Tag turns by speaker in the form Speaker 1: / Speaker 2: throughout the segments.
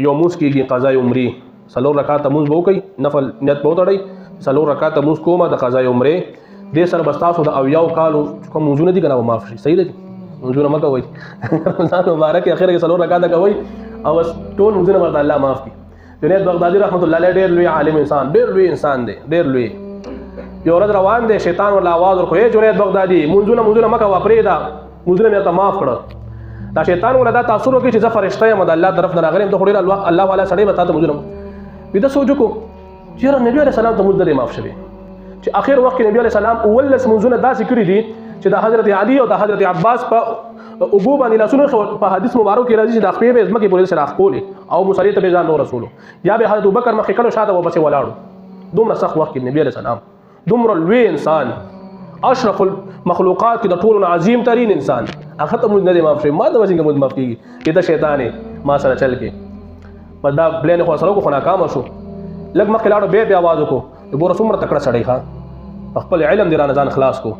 Speaker 1: یو مونځ کېږي قضای عمرې 4 رکعاته مونځ به وکړئ نفل نیت به وتړئ 4 رکعاته مونځ کومه د قضای عمرې دې سره به ستاسو د اویاو کالو کوم مونځونه دي که نه به معاف شي. صحیح ده مونځونه مه کوئ رمضان مبارک اخره کې 4 رکعاته کوئ او ټول مونځونه به الله معاف کړي. جنید بغدادي رحمت الله علیه ډېر لوی عالم انسان ډېر لوی انسان دی ډېر لوی. یو ورځ روان دی شیطان ورله آواز ورکړو ای جنید بغدادي مونځونه مه کوه پرېږده مونځونه مې ورته معاف کړه. دا شیطان ورله دا تاثر وکړي چې زه فرشته یم د الله طرف نه راغلی یم ته خو ډېر الله والا سړی به تا ته مونځونه ویده سوچ وکړو چېرې نبي علیه السلام ته مونځ نه دی معاف شوی چې اخر وخت کې نبی علیه السلام 19 مونځونه داسې کړي دي چې د حضرت علي او د حضرت عباس په اوبو باندې لاسونه په حدیث مبارک کې راځي چې د خپې به ځمکې پورې سره راښکولې او مصلي ته به ځان نور رسولو یا به حضرت ابوبکر مخکې کړو شاته ورپسې ولاړو. دومره سخت وخت کې نبی علیه السلام دومره لوی انسان اشرف المخلوقات کې د ټولو عظیم ترین انسان هغه ته مونځ نه دی معاف شوی. ما ته به څنګه مونځ معاف کېږي چې ته شیطان یې ما سره چل کې بس دا پلان خو سره وکړو خو ناکامه شو. لږ مخکې لاړو بیا آواز وکړو ګوره څومره تکړه سړی ښه خپل علم دی رانه ځان خلاص کو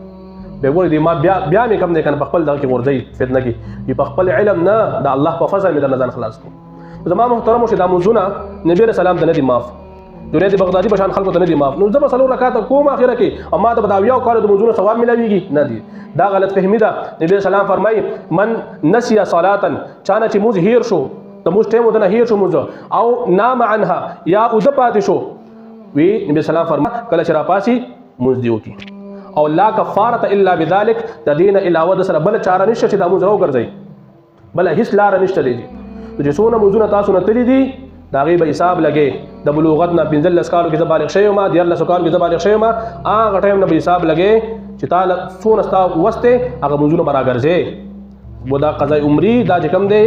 Speaker 1: به ګورې دی ما بیا مې کم دی که نه په خپل دغه کې غورځئ فتنه کې په خپل علم نه د الله په فضل مې درنه ځان خلاص کو. زما محترمو چې دا مونځونه نبي علیه السلام ته نه دي معاف جنید بغدادي په شان خلکو ته نه دي معاف. نو زه به 4 رکعاته کوم اخره کې او ما ته به د اویاو کالو د مونځونو ثواب میلاویږي نه دي. دا غلط فهمي ده. نبي علیه السلام فرمایي من نسي صلاة چانه چې مونځ هیر شو د مونځ ټایم ودنه هیر شو مونځ او نام عنها یا اوده پاتې شو وی نبی السلام فرمایي کله چې راپاسي مونځ دی وکړي او لا کفاره الا بذلک د دین علاوه د سره بل چاره نشته چې د مونځ راوګرځي بل هیڅ لار نشته دی. چې څونه مونځونه تاسو نه تللی دي د هغې به حساب لګې د بلوغت نه 15 کالو کې زه بالغ شوی یم 14 کالو کې زه بالغ شوی یم هغه ټایم نه به حساب لګې چې تا څونه ستا وس دی هغه مونځونه به راګرځې. و دا قضای عمرې دا چې کوم دی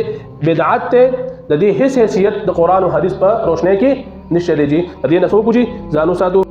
Speaker 1: بدعت دی د دې هیڅ حیثیت د قرآن او حدیث په روشنۍ کې نشته دی. د دې نه څوک ځانو ساتو.